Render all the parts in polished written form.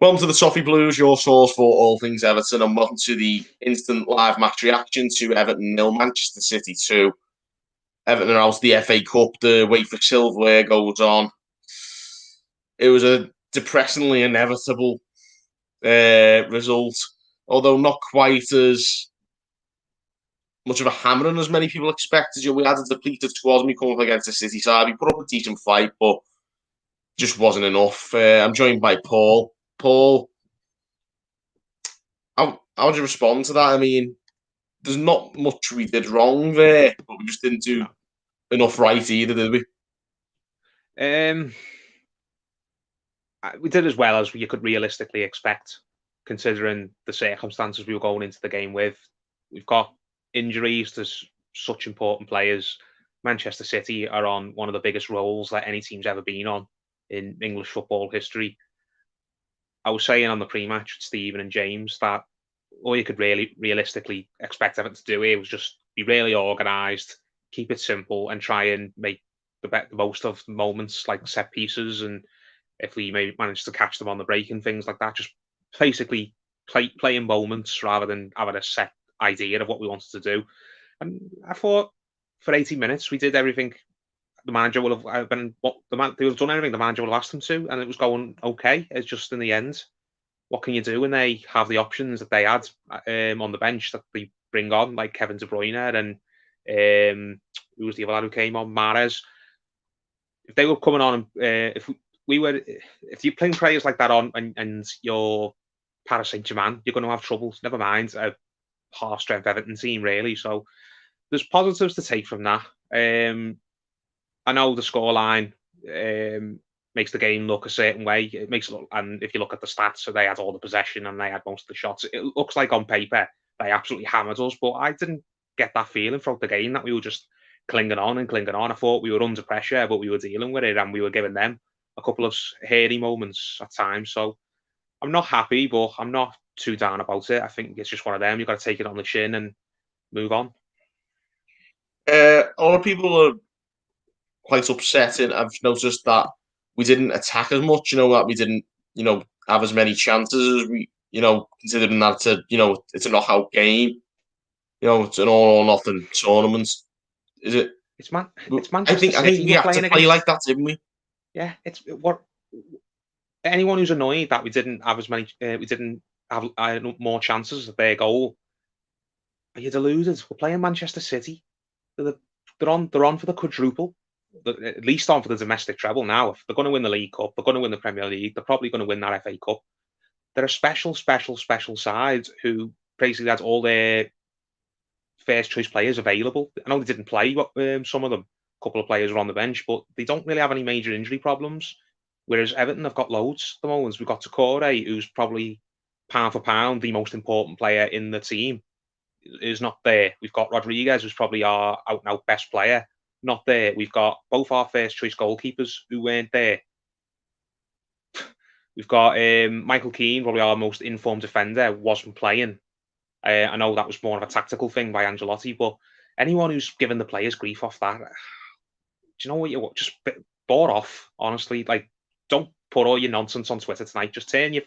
Welcome to the Toffee Blues, your source for all things Everton, and welcome to the instant live match reaction to Everton 0, Manchester City 2. Everton are out of the FA Cup, the wait for silverware goes on. It was a depressingly inevitable result, although not quite as much of a hammering as many people expected. We had a depleted squad and we come up against the City side. We put up a decent fight, but just wasn't enough. I'm joined by Paul. Paul, how would you respond to that? I mean, there's not much we did wrong there, but we just didn't do enough right either, did we? We did as well as you could realistically expect, considering the circumstances we were going into the game with. We've got injuries to such important players. Manchester City are on one of the biggest rolls that any team's ever been on in English football history. I was saying on the pre-match with Stephen and James that all you could really realistically expect Everton to do here was just be really organised, keep it simple, and try and make the most of moments like set pieces, and if we may manage to catch them on the break and things like that, just basically playing moments rather than having a set idea of what we wanted to do. And I thought for 80 minutes we did everything the manager will have been what they would have done everything the manager will have asked them to, and it was going okay. It's just in the end, what can you do when they have the options that they had on the bench that they bring on, like Kevin De Bruyne and who was the other lad who came on, Mahrez. If they were coming on, if you're playing players like that on and you're Paris Saint-Germain, you're going to have trouble. Never mind a half-strength Everton team, really. So there's positives to take from that. I know the scoreline makes the game look a certain way. It makes it look, and if you look at the stats, so they had all the possession and they had most of the shots. It looks like on paper they absolutely hammered us, but I didn't get that feeling throughout the game that we were just clinging on and clinging on. I thought we were under pressure, but we were dealing with it and we were giving them a couple of hairy moments at times. So I'm not happy, but I'm not too down about it. I think it's just one of them. You've got to take it on the chin and move on. A lot of people are quite upsetting. I've noticed that we didn't attack as much, that we didn't, have as many chances as we, considering that it's a knockout game, it's an all or nothing tournament. Is it? It's Manchester I City think we had to play like that, didn't we? Yeah, it's what anyone who's annoyed that we didn't have as many, we didn't have more chances at their goal. Are you deluded? We're playing Manchester City. They're on for the quadruple. They're at least on for the domestic treble now. If they're going to win the League Cup, they're going to win the Premier League. They're probably going to win that FA Cup. They're a special side who basically had all their first choice players available. I know they didn't play, some of them. A couple of players were on the bench, but they don't really have any major injury problems. Whereas Everton have got loads at the moment. We've got Takore, who's probably pound for pound the most important player in the team, is not there. We've got Rodriguez, who's probably our out and out best player, not there. We've got both our first choice goalkeepers who weren't there. We've got Michael Keane, probably our most informed defender, wasn't playing. I know that was more of a tactical thing by Ancelotti, but anyone who's given the players grief off that, do you know what? You just bore off, honestly. Like, don't put all your nonsense on Twitter tonight. Just turn your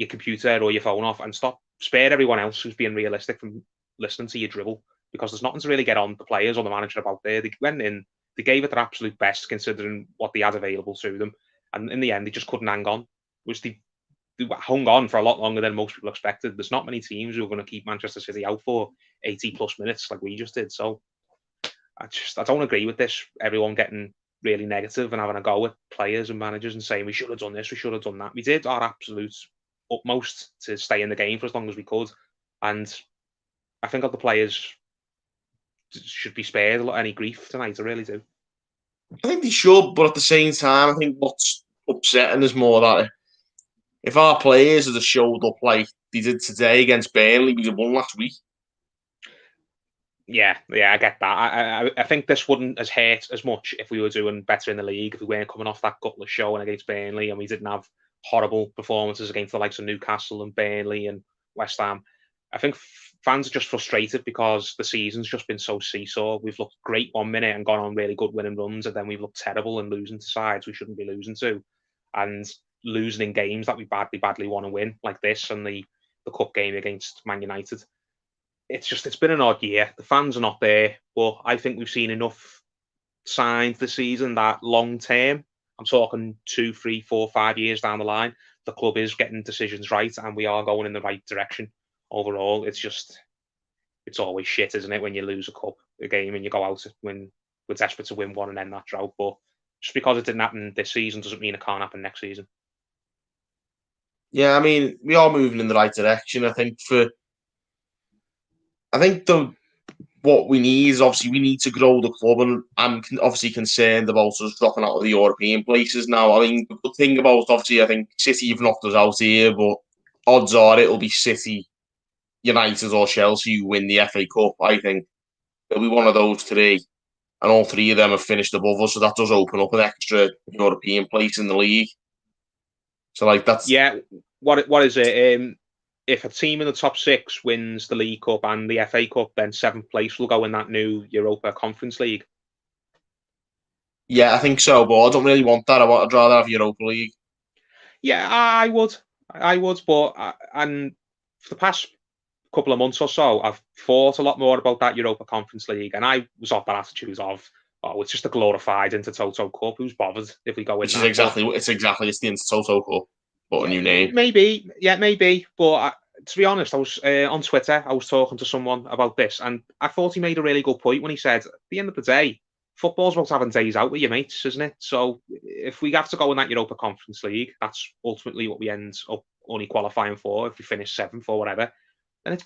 computer or your phone off and stop. Spare everyone else who's being realistic from listening to your dribble, because there's nothing to really get on the players or the manager about there. They went in, they gave it their absolute best considering what they had available to them, and in the end, they just couldn't hang on. Which they hung on for a lot longer than most people expected. There's not many teams who are going to keep Manchester City out for 80 plus minutes like we just did. So I don't agree with this. Everyone getting really negative and having a go at players and managers and saying we should have done this, we should have done that. We did our absolute utmost to stay in the game for as long as we could, and I think the players should be spared any grief tonight. I really do. I think they should, but at the same time, I think what's upsetting is more that if our players had showed up like they did today against Burnley, we won last week. Yeah, I get that. I think this wouldn't have hurt as much if we were doing better in the league, if we weren't coming off that gutless showing against Burnley and we didn't have horrible performances against the likes of Newcastle and Burnley and West Ham. I think fans are just frustrated because the season's just been so seesaw. We've looked great 1 minute and gone on really good winning runs, and then we've looked terrible and losing to sides we shouldn't be losing to. And losing in games that we badly want to win, like this and the cup game against Man United. It's been an odd year. The fans are not there, but I think we've seen enough signs this season that long term, I'm talking 2, 3, 4, 5 years down the line, the club is getting decisions right and we are going in the right direction overall. It's always shit, isn't it, when you lose a game and you go out when we're desperate to win one and end that drought. But just because it didn't happen this season doesn't mean it can't happen next season. Yeah, I mean, we are moving in the right direction. I think what we need is obviously we need to grow the club, and I'm obviously concerned about us dropping out of the European places now. I mean, the good thing about obviously, I think City have knocked us out here, but odds are it'll be City, United, or Chelsea who win the FA Cup. I think it'll be one of those three, and all three of them have finished above us, so that does open up an extra European place in the league. So, like, that's Yeah, what is it? If a team in the top 6 wins the League Cup and the FA Cup, then 7th place will go in that new Europa Conference League. yeah, I think so, but I don't really want that. I'd rather have Europa League. Yeah, I would, but and for the past couple of months or so, I've thought a lot more about that Europa Conference League, and I was of that attitude of, oh, it's just a glorified Intertoto Cup. Who's bothered if we go in Which is that? it's the Intertoto Cup, but a Yeah, new name. maybe. But to be honest, I was on Twitter. I was talking to someone about this, and I thought he made a really good point when he said, at the end of the day, football's about having days out with your mates, isn't it? So if we have to go in that Europa Conference League, that's ultimately what we end up only qualifying for if we finish 7th or whatever. Then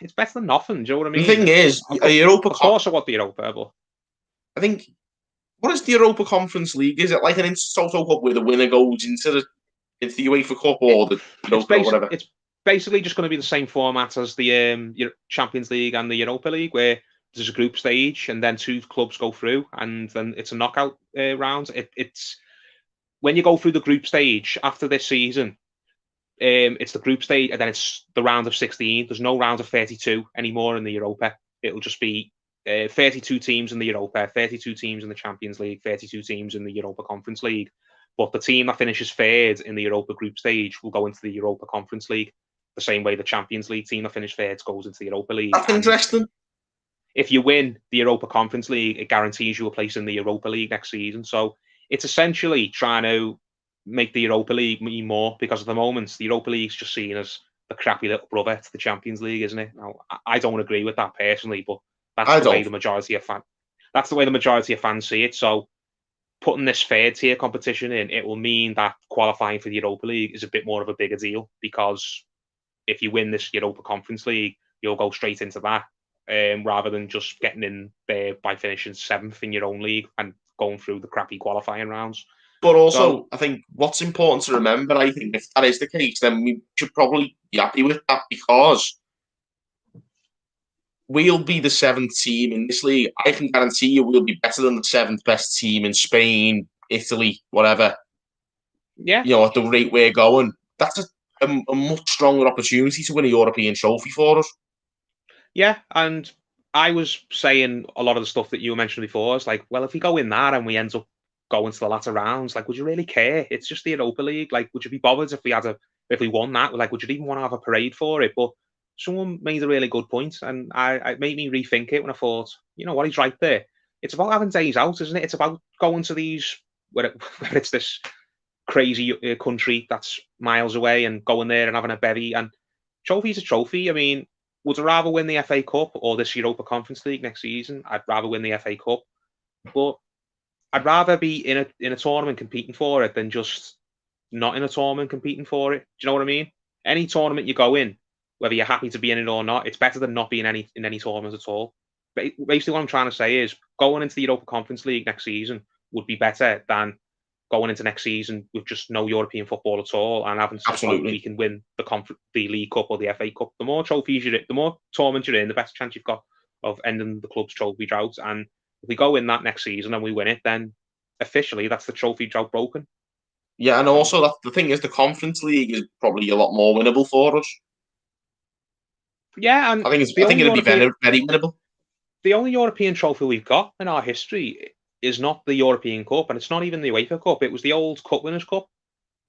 it's better than nothing. Do you know what I The mean? thing is, a Europa. Of course, I want the Europa, but I think what is the Europa Conference League? Is it like an Intertoto Cup where the winner goes into the UEFA Cup or the Europa or whatever? it's basically just going to be the same format as the Champions League and the Europa League, where there's a group stage and then 2 clubs go through, and then it's a knockout round. It's when you go through the group stage after this season. It's the group stage, and then it's the round of 16. There's no round of 32 anymore in the Europa. It'll just be 32 teams in the Europa, 32 teams in the Champions League, 32 teams in the Europa Conference League. But the team that finishes third in the Europa group stage will go into the Europa Conference League, the same way the Champions League team that finished third goes into the Europa League. That's interesting. If you win the Europa Conference League, it guarantees you a place in the Europa League next season. So it's essentially trying to make the Europa League mean more, because at the moment the Europa League's just seen as the crappy little brother to the Champions League, isn't it? Now, I don't agree with that personally, but that's the way the majority of fans see it. So putting this third tier competition in, it will mean that qualifying for the Europa League is a bit more of a bigger deal, because if you win this Europa Conference League, you'll go straight into that, rather than just getting in there by finishing 7th in your own league and going through the crappy qualifying rounds. But also, I think what's important to remember, I think if that is the case, then we should probably be happy with that, because we'll be the 7th team in this league. I can guarantee you we'll be better than the 7th best team in Spain, Italy, whatever. Yeah. At the rate we're going, that's a much stronger opportunity to win a European trophy for us. Yeah, and I was saying a lot of the stuff that you mentioned before. It's like, well, if we go in that and we end up going to the latter rounds, like, would you really care? It's just the Europa League. Like, would you be bothered if we won that? Like, would you even want to have a parade for it? But someone made a really good point, and it made me rethink it when I thought, you know what, he's right there. It's about having days out, isn't it? It's about going to these where it's this crazy country that's miles away and going there and having a bevy. And trophy's a trophy. I mean, would I rather win the FA Cup or this Europa Conference League next season? I'd rather win the FA Cup, but I'd rather be in a tournament competing for it than just not in a tournament competing for it. Do you know what I mean? Any tournament you go in, whether you're happy to be in it or not, it's better than not being in any tournament at all. Basically, what I'm trying to say is going into the Europa Conference League next season would be better than going into next season with just no European football at all and having to hope we can win the League Cup or the FA Cup. The more trophies the more tournaments you're in, the better chance you've got of ending the club's trophy drought. And if we go in that next season and we win it, then officially that's the trophy drought broken. Yeah, and also the thing is, the Conference League is probably a lot more winnable for us. Yeah, and I think it'd be very, very winnable. The only European trophy we've got in our history is not the European Cup, and it's not even the UEFA Cup. It was the old Cup Winners' Cup.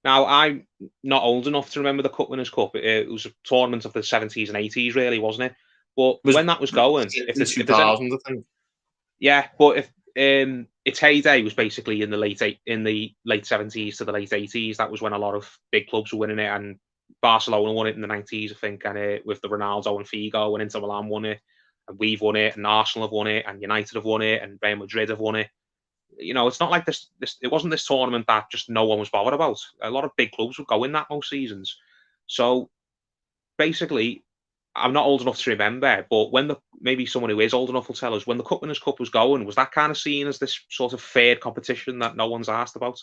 Now, I'm not old enough to remember the Cup Winners' Cup. It was a tournament of the 70s and 80s, really, wasn't it? But It was when that was going, in if there's any, 2000, I think. yeah, but if its heyday was basically in the late 70s to the late 80s. That was when a lot of big clubs were winning it, and Barcelona won it in the 90s, I think, and with the Ronaldo and Figo, and Inter Milan won it, and we've won it, and Arsenal have won it, and United have won it, and Real Madrid have won it. It's not like this. It wasn't this tournament that just no one was bothered about. A lot of big clubs would go in that most seasons. So basically, I'm not old enough to remember, but when maybe someone who is old enough will tell us when the Cup Winners' Cup was going, was that kind of seen as this sort of fair competition that no one's asked about?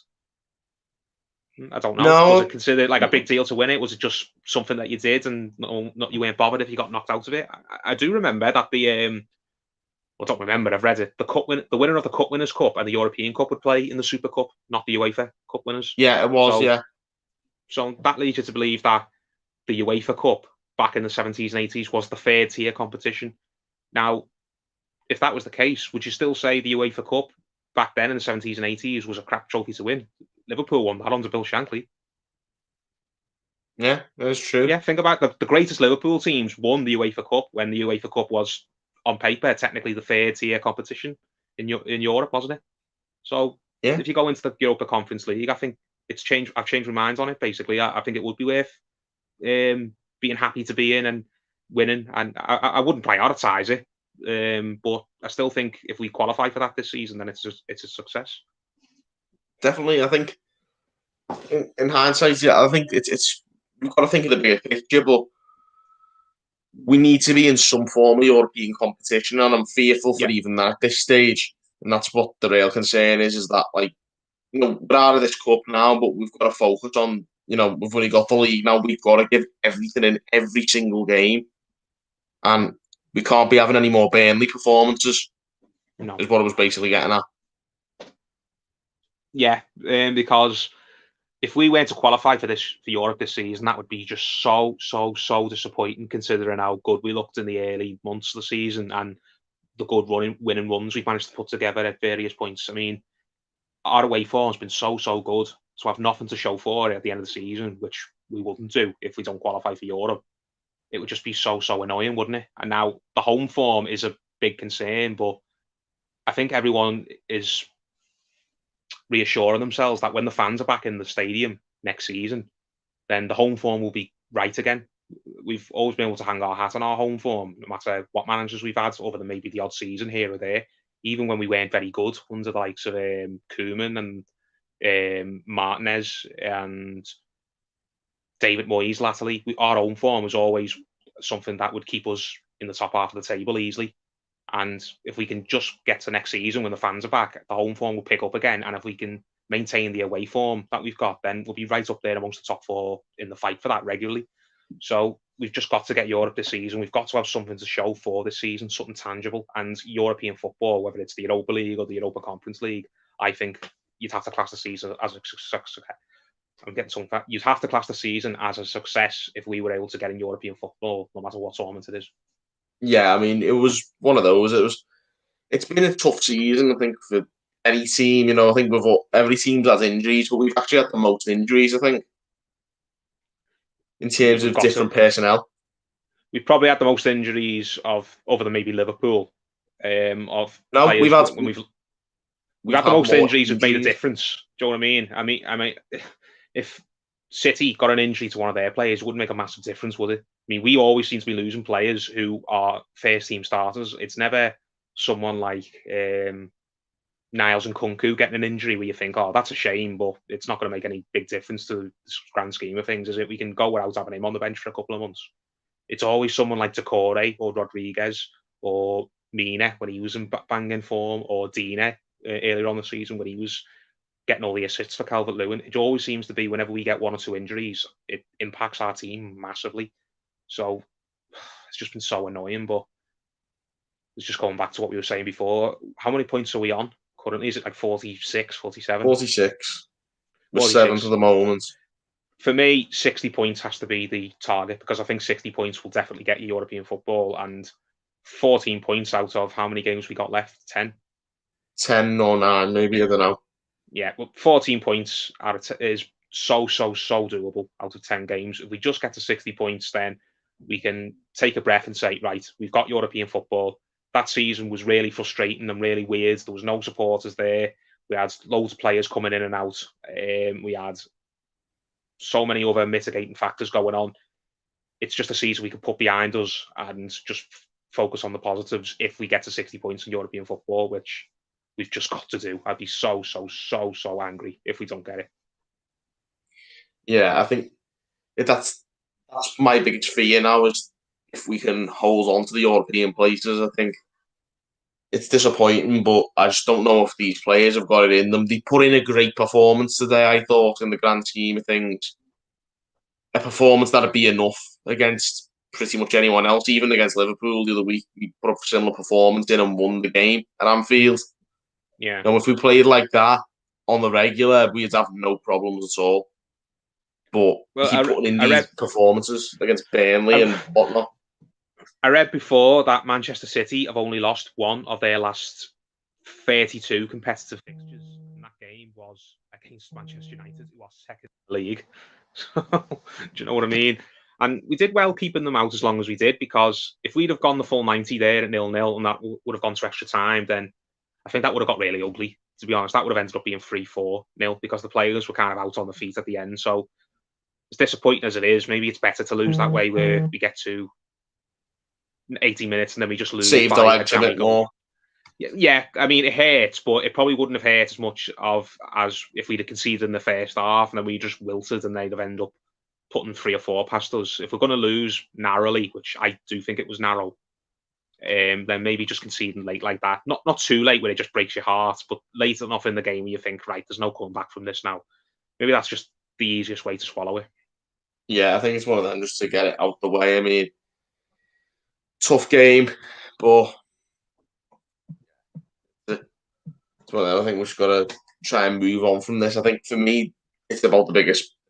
I don't know. Was it No, considered like a big deal to win it? Was it just something that you did and not you weren't bothered if you got knocked out of it? I do remember that I don't remember. I've read it. The winner of the Cup Winners' Cup and the European Cup would play in the Super Cup, not the UEFA Cup winners. yeah, it was, So, yeah. so that leads you to believe that the UEFA Cup back in the 70s and 80s was the third tier competition. Now, if that was the case, would you still say the UEFA Cup back then in the 70s and 80s was a crap trophy to win? Liverpool won that under Bill Shankly. Yeah, that's true. Yeah, think about the greatest Liverpool teams won the UEFA Cup when the UEFA Cup was on paper technically the third tier competition in Europe, wasn't it? So Yeah, if you go into the Europa Conference League, I think it's changed. I've changed my mind on it. Basically, I think it would be worth being happy to be in and winning, and I wouldn't prioritise it. But I still think if we qualify for that this season, then it's a success. definitely. I think in hindsight, yeah, I think it's we've got to think of the bigger picture, but we need to be in some form of European competition, and I'm fearful for Yeah, even that at this stage. And that's what the real concern is that like we're out of this cup now, but we've got to focus on we've only got the league now. We've got to give everything in every single game, and we can't be having any more Burnley performances. no, Is what I was basically getting at. yeah, because if we were to qualify for Europe this season, that would be just so disappointing considering how good we looked in the early months of the season and the good winning runs we've managed to put together at various points. I mean, our away form's been so good. So have nothing to show for it at the end of the season, which we wouldn't do if we don't qualify for Europe. It would just be so annoying, wouldn't it? And now the home form is a big concern, but I think everyone is reassuring themselves that when the fans are back in the stadium next season, then the home form will be right again. We've always been able to hang our hat on our home form, no matter what managers we've had, other than maybe the odd season here or there. Even when we weren't very good under the likes of Koeman and Martinez and David Moyes latterly, our own form was always something that would keep us in the top half of the table easily. And if we can just get to next season when the fans are back, the home form will pick up again. And if we can maintain the away form that we've got, then we'll be right up there amongst the top four in the fight for that regularly. So we've just got to get Europe this season. We've got to have something to show for this season, something tangible. And European football, whether it's the Europa League or the Europa Conference League, I think you'd have to class the season as a success. I'm getting something. You'd have to class the season as a success if we were able to get in European football, no matter what tournament it is. Yeah, I mean, it was one of those. It's been a tough season, I think, for any team. I think every team's had injuries, but we've actually had the most injuries, I think, in terms We've of got to. different personnel. We've probably had the most injuries of other than maybe Liverpool, of No, players when we've we've had the had most more injuries have made a injuries. difference. Do you know what I mean? I mean, if City got an injury to one of their players, it wouldn't make a massive difference, would it? I mean, we always seem to be losing players who are first team starters. It's never someone like Niles and Kunku getting an injury where you think, oh, that's a shame, but it's not going to make any big difference to the grand scheme of things, is it? We can go without having him on the bench for a couple of months. It's always someone like Decore or Rodriguez or Mina when he was in banging form, or Dina earlier on the season when he was getting all the assists for Calvert-Lewin. It always seems to be whenever we get one or two injuries, it impacts our team massively. So it's just been so annoying, but it's just going back to what we were saying before. How many points are we on currently? Is it like 46, 47? 46. We're seventh at 46. the moment. For me, 60 points has to be the target because I think 60 points will definitely get you European football, and 14 points out of how many games we got left? 10? 10 or 9, maybe, I don't know. Yeah, well, 14 points is so doable out of 10 games. If we just get to 60 points, then we can take a breath and say, right, we've got European football. That season was really frustrating and really weird. There was no supporters there. We had loads of players coming in and out. We had so many other mitigating factors going on. It's just a season we can put behind us and just focus on the positives if we get to 60 points in European football, which we've just got to do. I'd be so angry if we don't get it. Yeah, I think that's my biggest fear now is if we can hold on to the European places. I think it's disappointing, but I just don't know if these players have got it in them. They put in a great performance today, I thought, in the grand scheme of things. A performance that'd be enough against pretty much anyone else, even against Liverpool the other week. We put a similar performance in and won the game at Anfield. Yeah. Now, if we played like that on the regular, we'd have no problems at all. But keep putting in these performances against Burnley and whatnot. I read before that Manchester City have only lost one of their last 32 competitive fixtures, and that game was against Manchester United, who was second in the league. So, do you know what I mean? And we did well keeping them out as long as we did, because if we'd have gone the full 90 there at 0-0 and that would have gone to extra time, then I think that would have got really ugly, to be honest. That would have ended up being 3-4-0 because the players were kind of out on the feet at the end. So, as disappointing as it is, maybe it's better to lose that way, where we get to 80 minutes and then we just lose. Save the legs a bit more. Yeah, I mean, it hurts, but it probably wouldn't have hurt as much as if we'd have conceded in the first half and then we just wilted and they'd have ended up putting 3 or 4 past us. If we're going to lose narrowly, which I do think it was narrow, then maybe just conceding late like that. Not too late where it just breaks your heart, but late enough in the game where you think, right, there's no coming back from this now. Maybe that's just the easiest way to swallow it. Yeah, I think it's one of them just to get it out the way. I mean, tough game, but I think we've just got to try and move on from this. I think for me, it's about the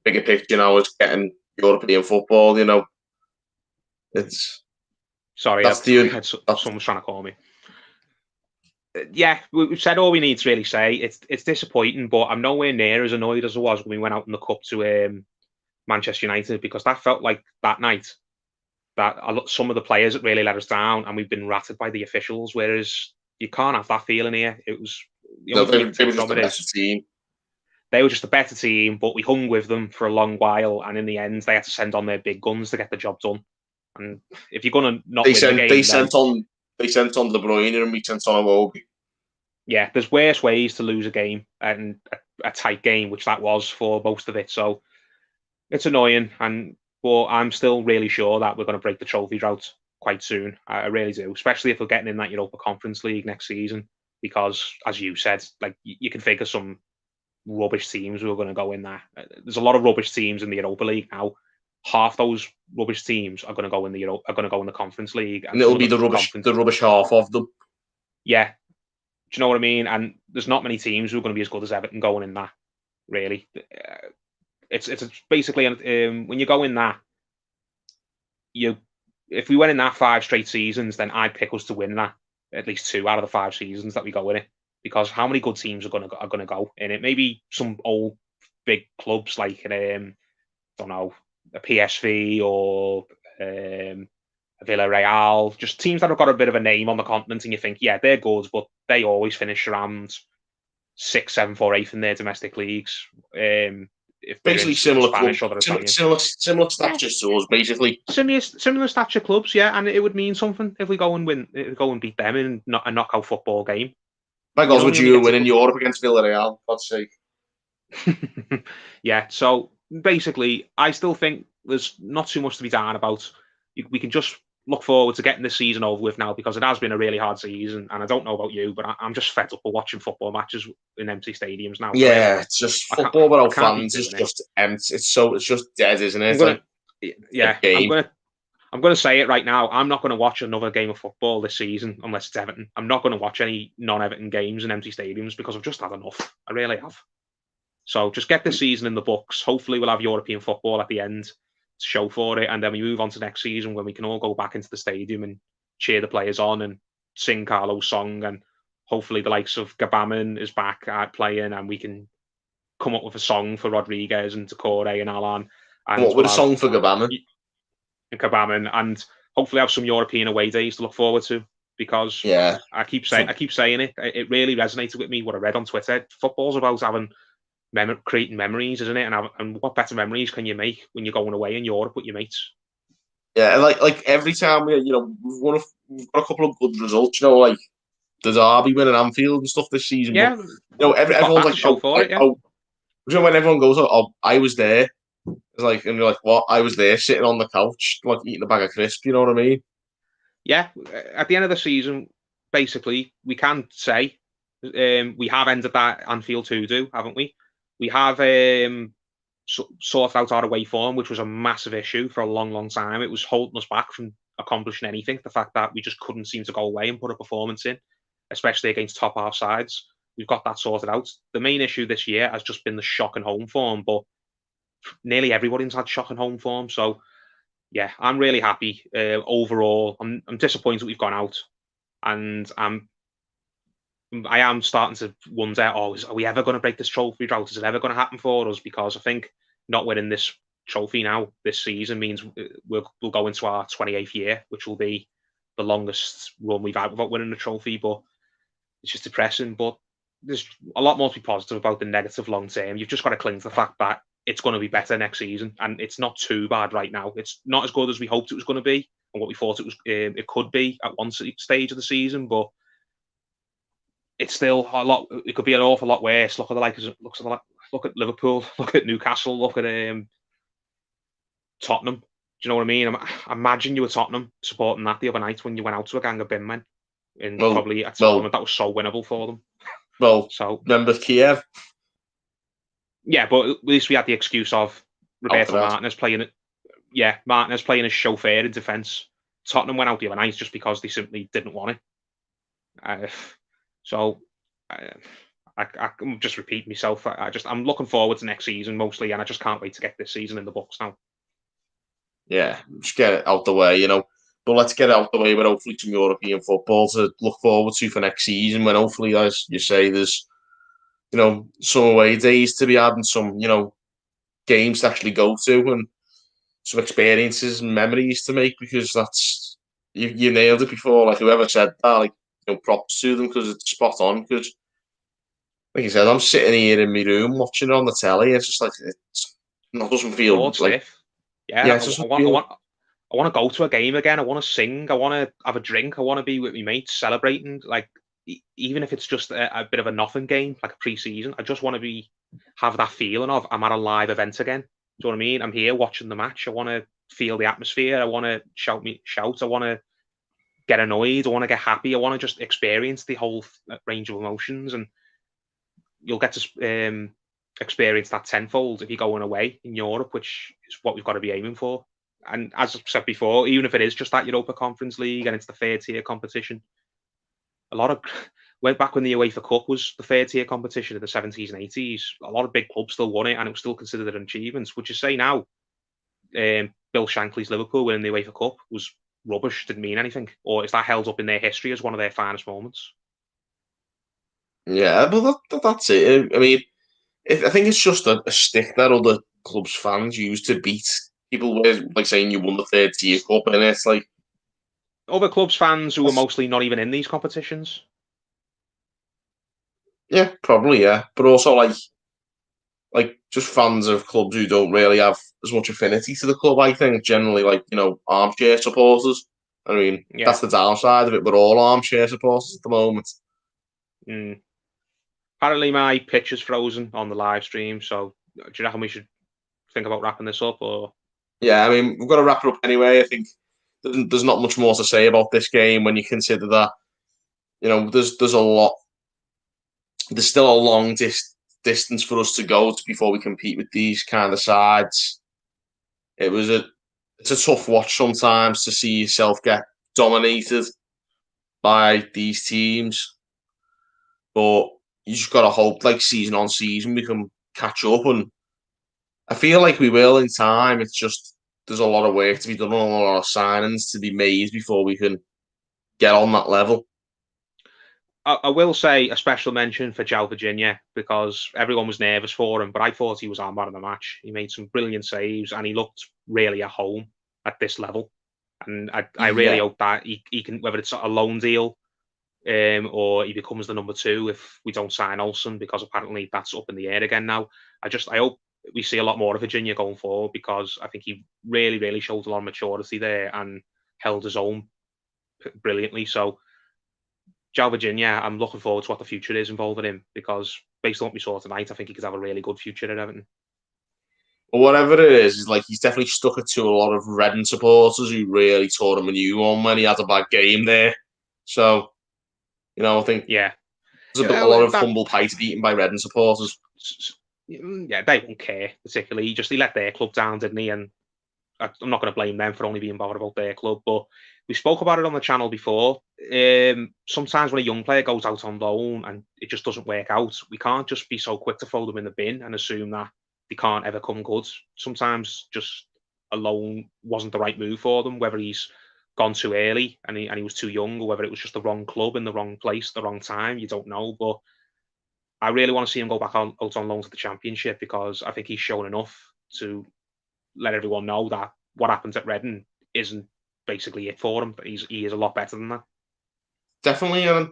bigger picture now is getting European football. You know, it's sorry, someone's trying to call me. Yeah, we've said all we need to really say. It's disappointing, but I'm nowhere near as annoyed as I was when we went out in the cup to Manchester United, because that felt like that night that some of the players that really let us down, and we've been ratted by the officials. Whereas you can't have that feeling here. It was they were just a better team. They were just a better team, but we hung with them for a long while, and in the end, they had to send on their big guns to get the job done. And if you're gonna not win the game, they sent on De Bruyne and we sent on Iwobi. Yeah, there's worse ways to lose a game, and a tight game, which that was for most of it. So it's annoying, but I'm still really sure that we're going to break the trophy drought quite soon. I really do, especially if we're getting in that Europa Conference League next season. Because, as you said, like you can think of some rubbish teams who are going to go in there. There's a lot of rubbish teams in the Europa League now. Half those rubbish teams are going to go in the Conference League, and it'll be the rubbish half of them. Yeah, do you know what I mean? And there's not many teams who are going to be as good as Everton going in that. Really, it's basically when you go in that, if we went in that 5 straight seasons, then I'd pick us to win that at least 2 out of the 5 seasons that we go in it. Because how many good teams are going to go in it? Maybe some old big clubs like don't know, a PSV or a Villarreal, just teams that have got a bit of a name on the continent, and you think, yeah, they're good, but they always finish around 6th, 7th, or 8th in their domestic leagues. If basically similar Spanish or similar stature to us, basically similar stature clubs, yeah, and it would mean something if we go and beat them in a knockout football game. My goals would you win in Europe against Villarreal? God's sake. Yeah, so basically, I still think there's not too much to be down about. We can just look forward to getting this season over with now, because it has been a really hard season, and I don't know about you, but I'm just fed up of watching football matches in empty stadiums now. Yeah, it's just football without fans is just empty. It's just dead, isn't it? I'm going to say it right now. I'm not going to watch another game of football this season unless it's Everton. I'm not going to watch any non-Everton games in empty stadiums because I've just had enough. I really have. So just get this season in the books. Hopefully we'll have European football at the end to show for it, and then we move on to next season when we can all go back into the stadium and cheer the players on and sing Carlo's song, and hopefully the likes of Gabaman is back playing, and we can come up with a song for Rodriguez and Decore and Alan, and What with a song for Gabama? Kabaman, and hopefully have some European away days to look forward to, because Yeah, I keep saying it. It really resonated with me what I read on Twitter. Football's about having creating memories, isn't it? And what better memories can you make when you're going away in Europe with your mates? yeah. Like every time we've got a couple of good results. Like the Derby win at Anfield and stuff this season. Yeah, But we've got everyone's that like, to show for it. Yeah. When everyone goes, oh, I was there. It's like, and you're like, what? I was there, sitting on the couch, like eating a bag of crisps. You know what I mean? Yeah. At the end of the season, basically, we can say we have ended that Anfield 2-2, haven't we? We have sorted out our away form, which was a massive issue for a long, long time. It was holding us back from accomplishing anything. The fact that we just couldn't seem to go away and put a performance in, especially against top half sides. We've got that sorted out. The main issue this year has just been the shocking home form, but nearly everybody's had shocking home form. So, yeah, I'm really happy overall. I'm disappointed we've gone out, and I am starting to wonder, are we ever going to break this trophy drought? Is it ever going to happen for us? Because I think not winning this trophy now this season means we'll go into our 28th year, which will be the longest run we've had without winning a trophy. But it's just depressing. But there's a lot more to be positive about the negative long term. You've just got to cling to the fact that it's going to be better next season, and it's not too bad right now. It's not as good as we hoped it was going to be, and what we thought it could be at one stage of the season, but it's still a lot. It could be an awful lot worse. Look at Liverpool. Look at Newcastle. Look at Tottenham. Do you know what I mean? Imagine you were Tottenham supporting that the other night when you went out to a gang of bin men, and probably at Tottenham that was so winnable for them. Well, so remember Kiev? Yeah, but at least we had the excuse of Roberto Martinez playing it. Yeah, Martinez playing as chauffeur in defence. Tottenham went out the other night just because they simply didn't want it. I'm just repeating myself. I'm looking forward to next season mostly, and I just can't wait to get this season in the books now. Yeah, just get it out the way, But let's get it out the way with hopefully some European football to look forward to for next season, when hopefully, as you say, there's some away days to be had and some games to actually go to and some experiences and memories to make, because that's you nailed it before. Like whoever said that, like props to them, because it's spot on. Because like you said, I'm sitting here in my room watching it on the telly. It's just like it doesn't feel bored like stiff. Yeah, I want to go to a game again. I want to sing. I want to have a drink. I want to be with my mates celebrating. Like even if it's just a bit of a nothing game, like a pre-season, I just want to have that feeling of I'm at a live event again. Do you know what I mean? I'm here watching the match. I want to feel the atmosphere. I want to shout. I want to get annoyed. I want to get happy. I want to just experience the whole range of emotions, and you'll get to experience that tenfold if you're going away in Europe, which is what we've got to be aiming for. And as I've said before, even if it is just that Europa Conference League and it's the third tier competition, went back when the UEFA Cup was the third tier competition in the 70s and 80s. A lot of big clubs still won it, and it was still considered an achievement. Which is say now, Bill Shankly's Liverpool winning the UEFA Cup was rubbish, didn't mean anything, or is that held up in their history as one of their finest moments? Yeah, but that's it. I mean, I think it's just a stick that other clubs' fans use to beat people with, like saying you won the third tier cup, and it's like other clubs' fans who are mostly not even in these competitions. Yeah, probably, yeah. But also like just fans of clubs who don't really have as much affinity to the club, I think, generally like, armchair supporters. I mean, that's the downside of it. We're all armchair supporters at the moment. Apparently my pitch is frozen on the live stream, so do you reckon we should think about wrapping this up? Or yeah, I mean, we've got to wrap it up anyway. I think there's not much more to say about this game when you consider that, there's a lot, there's still a long distance for us to go before we compete with these kind of sides. It's a tough watch sometimes to see yourself get dominated by these teams, but you just got to hope, like season on season, we can catch up, and I feel like we will in time. It's just there's a lot of work to be done, a lot of signings to be made before we can get on that level. I will say a special mention for João Virginia because everyone was nervous for him, but I thought he was our man of the match. He made some brilliant saves and he looked really at home at this level. And I really Yeah, hope that he can, whether it's a loan deal or he becomes the number two if we don't sign Olsen, because apparently that's up in the air again now. I hope we see a lot more of Virginia going forward because I think he really, really showed a lot of maturity there and held his own brilliantly. So João Virginia, I'm looking forward to what the future is involving him because based on what we saw tonight, I think he could have a really good future at Everton. but whatever it is like he's definitely stuck it to a lot of Reading supporters who really tore him a new one when he had a bad game there. So I think Yeah, there's a lot well, of humble pie to be eaten by Reading supporters. yeah, they won't care particularly. He let their club down, didn't he? And I'm not going to blame them for only being bothered about their club, but we spoke about it on the channel before. Sometimes when a young player goes out on loan and it just doesn't work out, we can't just be so quick to throw them in the bin and assume that they can't ever come good. Sometimes just a loan wasn't the right move for them, whether he's gone too early and he was too young, or whether it was just the wrong club in the wrong place, the wrong time. You don't know, but I really want to see him go back out on loan to the Championship because I think he's shown enough to let everyone know that what happens at Reading isn't basically it for him. He is a lot better than that. Definitely, and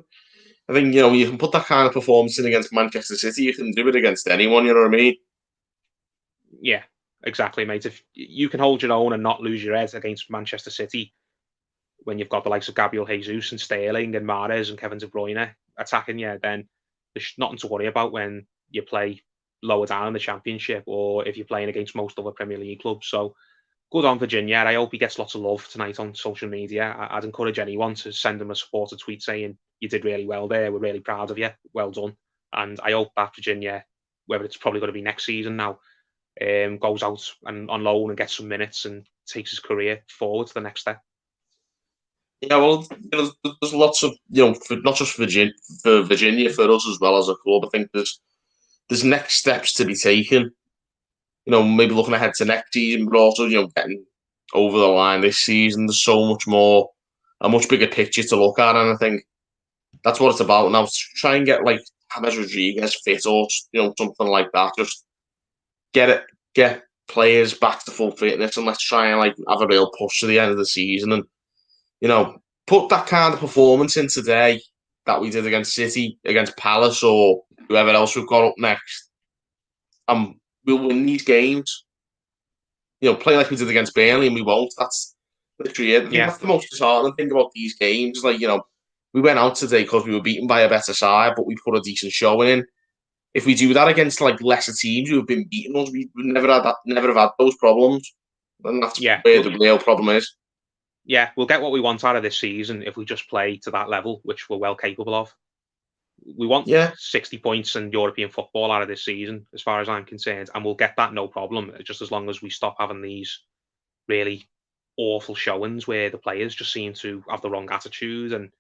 I think you can put that kind of performance in against Manchester City. You can do it against anyone. You know what I mean? Yeah, exactly, mate. If you can hold your own and not lose your head against Manchester City when you've got the likes of Gabriel Jesus and Sterling and Mahrez and Kevin De Bruyne attacking you, then there's nothing to worry about when you play lower down in the Championship or if you're playing against most other Premier League clubs. So good on Virginia. I hope he gets lots of love tonight on social media. I'd encourage anyone to send him a supporter tweet saying, "You did really well there. We're really proud of you. Well done." And I hope that Virginia, whether it's probably going to be next season now, goes out and on loan and gets some minutes and takes his career forward to the next step. Yeah, well, there's lots of for, not just Virginia, for us as well as a club. I think there's next steps to be taken. Maybe looking ahead to next season, but also getting over the line this season. There's so much more, a much bigger picture to look at, and I think that's what it's about now. Try and get like James Rodriguez fit or something like that. Just get players back to full fitness, and let's try and like have a real push to the end of the season, and put that kind of performance in today that we did against City, against Palace, or whoever else we've got up next. We'll win these games. Play like we did against Burnley, and we won't. That's literally it. I think Yeah, that's the most disheartening thing about these games. Like, we went out today because we were beaten by a better side, but we put a decent showing in. If we do that against like lesser teams who have been beating us, we never have had those problems. And that's yeah, where the real problem is. yeah. We'll get what we want out of this season if we just play to that level, which we're well capable of. We want Yeah, 60 points in European football out of this season, as far as I'm concerned, and we'll get that no problem, just as long as we stop having these really awful showings where the players just seem to have the wrong attitude and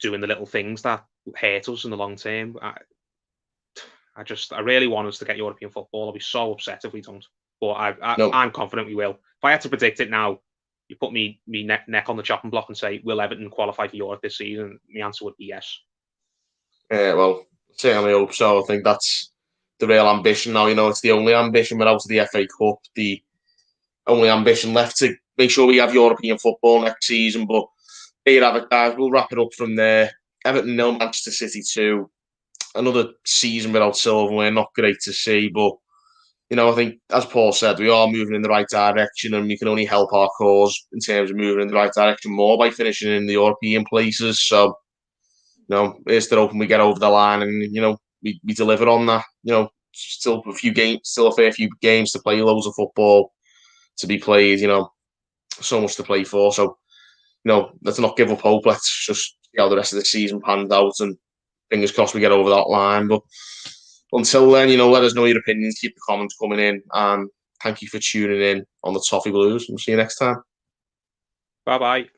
doing the little things that hurt us in the long term. I really want us to get European football. I'll be so upset if we don't, but no, I'm confident we will. If I had to predict it now, you put me neck on the chopping block and say, will Everton qualify for Europe this season? The answer would be yes. well, certainly hope so. I think that's the real ambition now. It's the only ambition without the FA Cup. The only ambition left to make sure we have European football next season. But there you have it, guys. We'll wrap it up from there. Everton 0, Manchester City 2. Another season without silverware, not great to see. But, I think, as Paul said, we are moving in the right direction and we can only help our cause in terms of moving in the right direction more by finishing in the European places. So, it's still open, we get over the line and, we deliver on that. Still a fair few games to play, loads of football to be played, so much to play for. So, let's not give up hope. Let's just see how the rest of the season pans out and fingers crossed we get over that line. But until then, let us know your opinions, keep the comments coming in, and thank you for tuning in on the Toffee Blues. We'll see you next time. Bye bye.